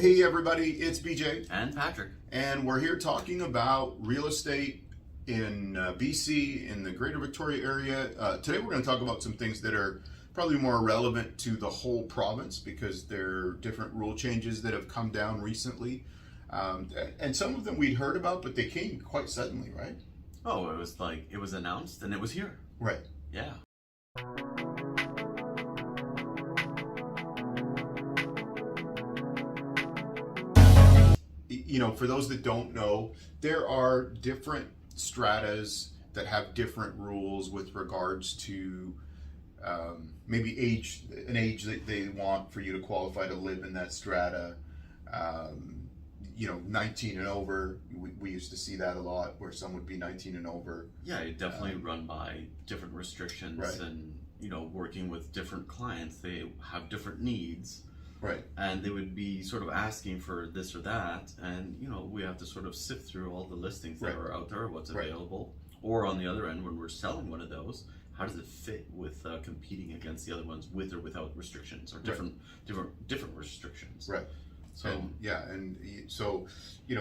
Hey everybody, it's BJ and Patrick, and we're here talking about real estate in BC, in the Greater Victoria area. Today we're going to talk about some things that are probably more relevant to the whole province because there are different rule changes that have come down recently, and some of them we'd heard about, but they came quite suddenly, right? Oh, it was announced and it was here. Right. Yeah. You know, for those that don't know, there are different stratas that have different rules with regards to maybe an age that they want for you to qualify to live in that strata. 19 and over, we used to see that a lot where some would be 19 and over. Yeah, it definitely run by different restrictions, right. And working with different clients, they have different needs. Right. And they would be sort of asking for this or that, and we have to sort of sift through all the listings that are out there, what's available, or on the other end, when we're selling one of those, how does it fit with competing against the other ones with or without restrictions, or different restrictions. Right. So so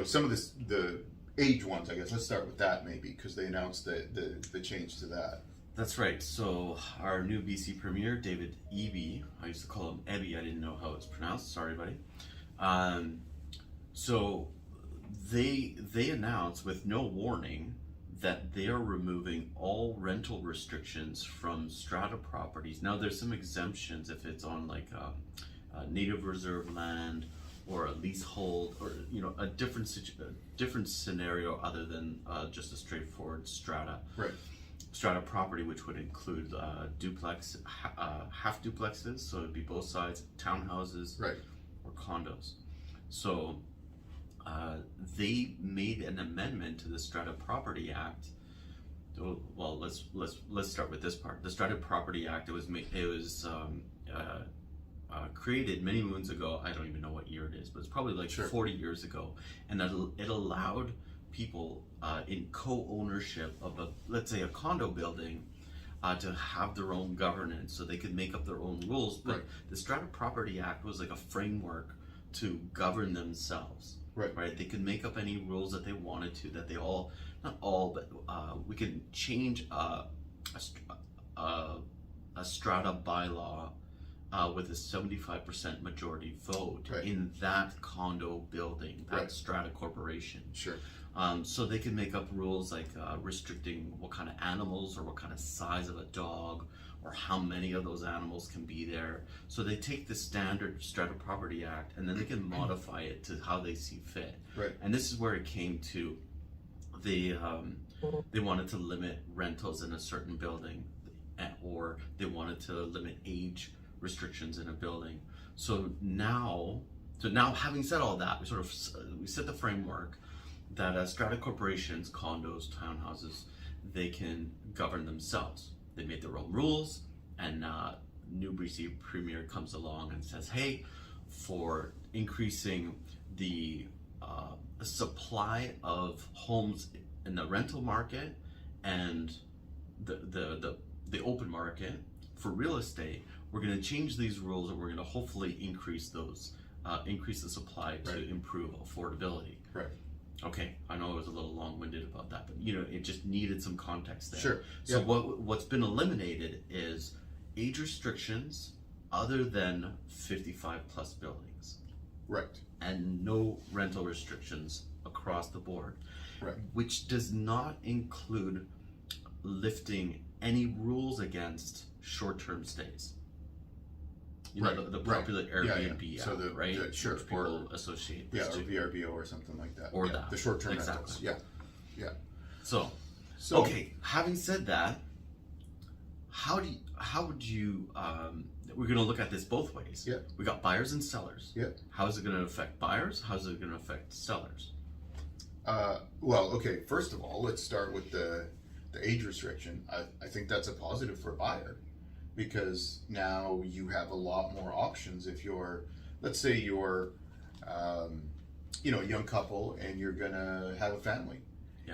some of the age ones, I guess. Let's start with that maybe, because they announced the change to that. That's right. So our new BC Premier, David Eby, I used to call him Ebby, I didn't know how it's pronounced, sorry buddy. So they announced with no warning that they are removing all rental restrictions from strata properties. Now there's some exemptions if it's on like a native reserve land or a leasehold, or a different scenario other than just a straightforward strata. Right. Strata property, which would include duplex, half duplexes, so it'd be both sides, townhouses, right, or condos. So they made an amendment to the Strata Property Act. Well, let's start with this part. The Strata Property Act, it was created many moons ago. I don't even know what year it is, but it's probably like 40 years ago, and it allowed people in co-ownership of let's say a condo building to have their own governance, so they could make up their own rules. But the Strata Property Act was like a framework to govern themselves. Right. They could make up any rules that they wanted to. That they all, not all, but we could change a strata bylaw with a 75% majority vote in that condo building, that strata corporation. Sure. So they can make up rules like restricting what kind of animals or what kind of size of a dog or how many of those animals can be there. So they take the standard Strata Property Act and then they can modify it to how they see fit. Right. And this is where it came to. They wanted to limit rentals in a certain building, or they wanted to limit age restrictions in a building. So now having said all that, we set the framework that strata corporations, condos, townhouses, they can govern themselves. They made their own rules, and new BC Premier comes along and says, hey, for increasing the supply of homes in the rental market and the open market for real estate, we're going to change these rules, and we're going to hopefully increase the supply to improve affordability. Right. Okay, I know I was a little long-winded about that, but it just needed some context there. Sure. So what's been eliminated is age restrictions other than 55 plus buildings. Right. And no rental restrictions across the board. Right. Which does not include lifting any rules against short-term stays. The popular Airbnb So right? Sure. Which people associate this or to. VRBO or something like that. Or that. The short-term rentals. Yeah. So okay, having said that, how would you we're going to look at this both ways. Yeah. We got buyers and sellers. Yeah. How is it going to affect buyers? How is it going to affect sellers? Well, okay, first of all, let's start with the age restriction. I think that's a positive for a buyer, because now you have a lot more options. If you're, let's say you're a young couple and you're gonna have a family,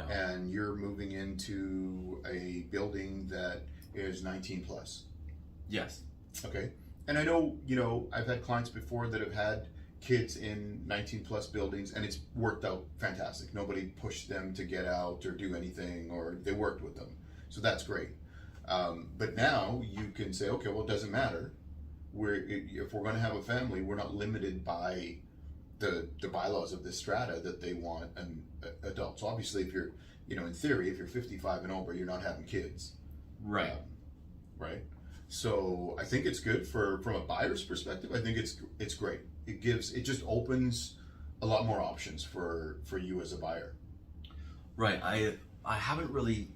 and you're moving into a building that is 19 plus. Yes. Okay. And I know, I've had clients before that have had kids in 19 plus buildings, and it's worked out fantastic. Nobody pushed them to get out or do anything, or they worked with them. So that's great. But now you can say, okay, well, it doesn't matter. If we're going to have a family, we're not limited by the bylaws of this strata that they want an adult. So obviously, if you're, in theory, if you're 55 and over, you're not having kids. Right. Right. So I think it's good from a buyer's perspective. I think it's great. It just opens a lot more options for you as a buyer. Right. I haven't really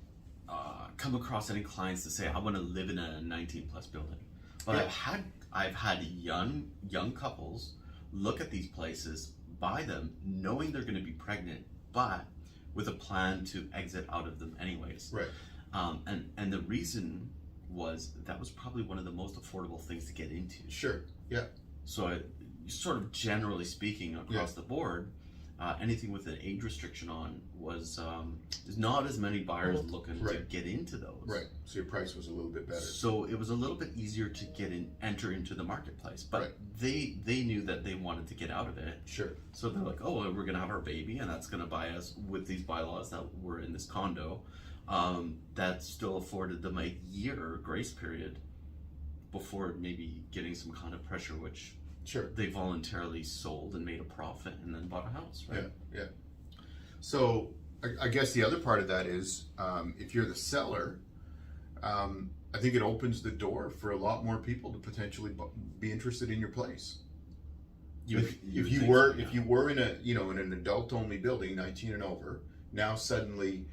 come across any clients to say I want to live in a 19 plus building, but Yeah. I've had young couples look at these places, buy them, knowing they're going to be pregnant, but with a plan to exit out of them anyways. Right. And the reason was that was probably one of the most affordable things to get into. Sure. Yeah. So sort of generally speaking across the board, anything with an age restriction on was there's not as many buyers looking to get into those. Right. So your price was a little bit better. So it was a little bit easier to enter into the marketplace, but they knew that they wanted to get out of it. Sure. So they're like, oh, we're gonna have our baby, and that's gonna buy us with these bylaws that were in this condo. That still afforded them a year grace period before maybe getting some kind of pressure, which Sure. they voluntarily sold and made a profit and then bought a house, right? Yeah. So I guess the other part of that is if you're the seller, I think it opens the door for a lot more people to potentially be interested in your place. If you were in an adult only building, 19 and over, now suddenly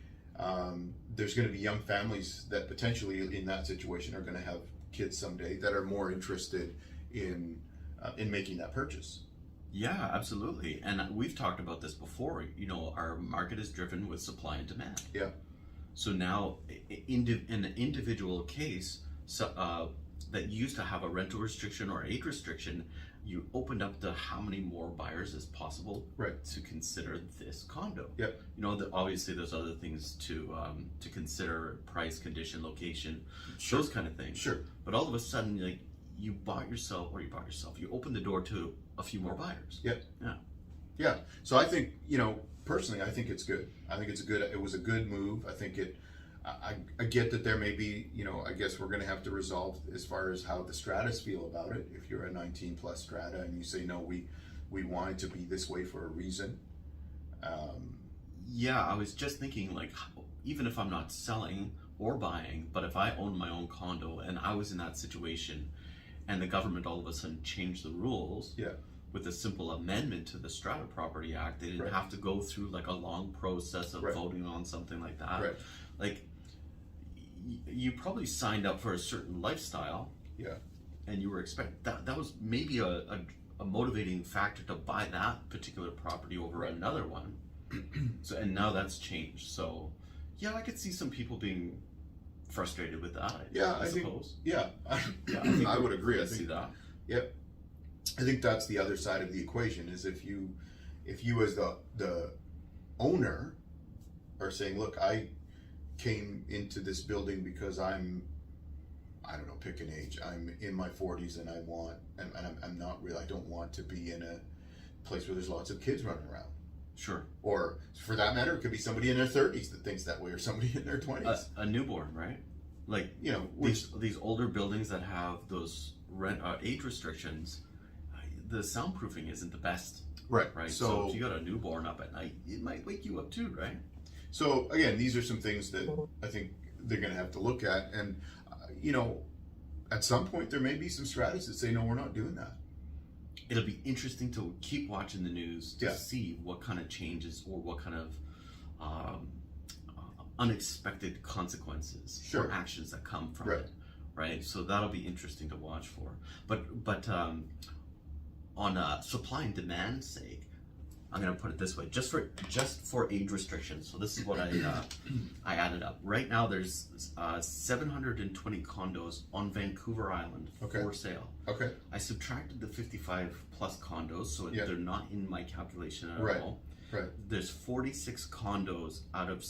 there's going to be young families that potentially in that situation are going to have kids someday that are more interested in making that purchase. Yeah, absolutely. And we've talked about this before. Our market is driven with supply and demand. Yeah. So now, in an individual case, that used to have a rental restriction or age restriction, you opened up to how many more buyers as possible to consider this condo. Yeah. Obviously there's other things to consider: price, condition, location, Sure. those kind of things. Sure. But all of a sudden, you open the door to a few more buyers. Yeah. Yeah. So I think, personally, I think it's good. I think it was a good move. I think I get that there may be, I guess we're going to have to resolve as far as how the stratas feel about it. If you're a 19 plus strata and you say, no, we want it to be this way for a reason. Yeah, I was just thinking, even if I'm not selling or buying, but if I own my own condo and I was in that situation and the government all of a sudden changed the rules with a simple amendment to the Strata Property Act, they didn't have to go through a long process of voting on something like that. You probably signed up for a certain lifestyle, and you were that was maybe a motivating factor to buy that particular property over another one. So, and now that's changed. So yeah, I could see some people being frustrated with that. I suppose. I would agree. I see that. Yep. I think that's the other side of the equation, is if you as the owner are saying, look, I came into this building because I don't know, pick an age. I'm in my 40s and I'm not really, I don't want to be in a place where there's lots of kids running around. Sure. Or for that matter, it could be somebody in their 30s that thinks that way, or somebody in their 20s. A newborn, right? These older buildings that have those age restrictions, the soundproofing isn't the best. Right. So if you got a newborn up at night, it might wake you up too, right? So again, these are some things that I think they're going to have to look at, and at some point there may be some strategies that say, no, we're not doing that. It'll be interesting to keep watching the news to see what kind of changes or what kind of unexpected consequences or actions that come from it. Right. So that'll be interesting to watch for. But on a supply and demand sake, I'm going to put it this way: just for age restrictions. So this is what I added up. Right now, there's 720 condos on Vancouver Island for sale. Okay. I subtracted the 55 plus condos, so they're not in my calculation at all. Right. There's 46 condos out of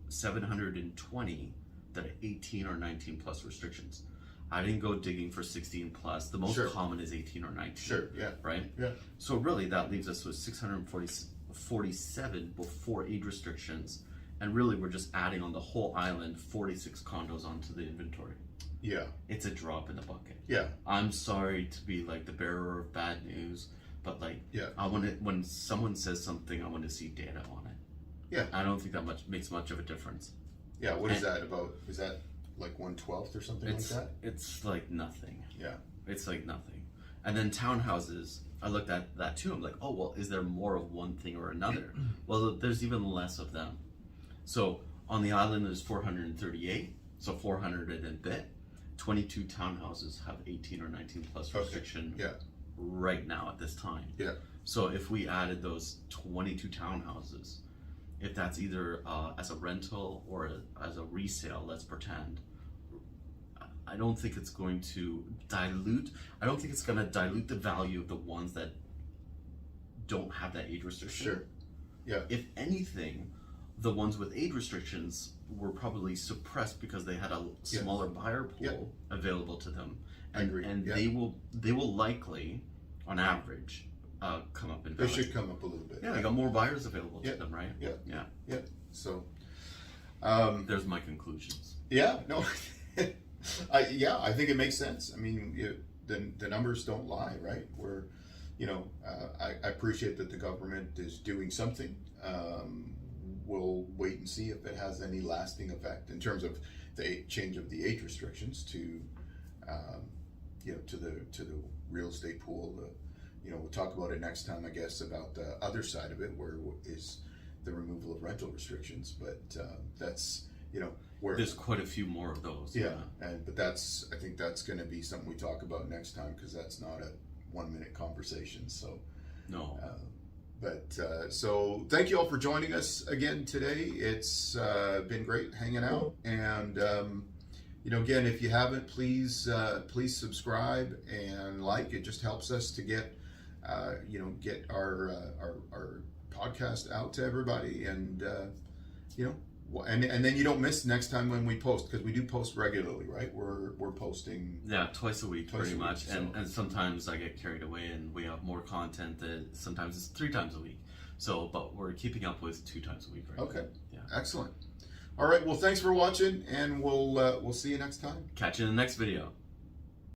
720 that are 18 or 19 plus restrictions. I didn't go digging for 16 plus. The most Sure. common is 18 or 19. Sure, yeah. Right? Yeah. So really that leaves us with 647 before age restrictions. And really we're just adding on the whole island 46 condos onto the inventory. Yeah. It's a drop in the bucket. Yeah. I'm sorry to be like the bearer of bad news, but like Yeah. I want it when someone says something, I want to see data on it. Yeah. I don't think that makes much of a difference. Yeah, what is that about? Is that like 1/12 or something like that? It's like nothing. Yeah. It's like nothing. And then townhouses, I looked at that too. I'm like, oh well, is there more of one thing or another? Well, there's even less of them. So on the island there's 438, so 400 and a bit. 22 townhouses have 18 or 19 plus restriction Yeah. right now at this time. Yeah. So if we added those 22 townhouses, if that's either as a rental or as a resale, let's pretend, I don't think it's going to dilute. I don't think it's going to dilute the value of the ones that don't have that age restriction. Sure. Yeah. If anything, the ones with age restrictions were probably suppressed because they had a smaller buyer pool available to them, I agree. and Yeah. they will likely, on average, come up in They value. should come up a little bit. Yeah, they got more buyers available Yeah. to them, right? Yeah. Yeah. Yeah. So, There's my conclusions. yeah, no, I think it makes sense. I mean, the numbers don't lie, right? I appreciate that the government is doing something. We'll wait and see if it has any lasting effect in terms of the change of the age restrictions to the real estate pool. We'll talk about it next time, I guess, about the other side of it, where is the removal of rental restrictions. But that's where There's quite a few more of those. yeah, but I think that's going to be something we talk about next time, because that's not a 1-minute conversation. So No. So thank you all for joining us again today. It's been great hanging out, and again, if you haven't, please subscribe and like. It just helps us to get our podcast out to everybody, and and then you don't miss next time when we post, because we do post regularly, right? We're posting. Yeah, twice a week, pretty much. So. And sometimes I get carried away and we have more content that sometimes it's 3 times a week. So, but we're keeping up with 2 times a week right Okay. now. Yeah. Excellent. All right. Well, thanks for watching, and we'll see you next time. Catch you in the next video.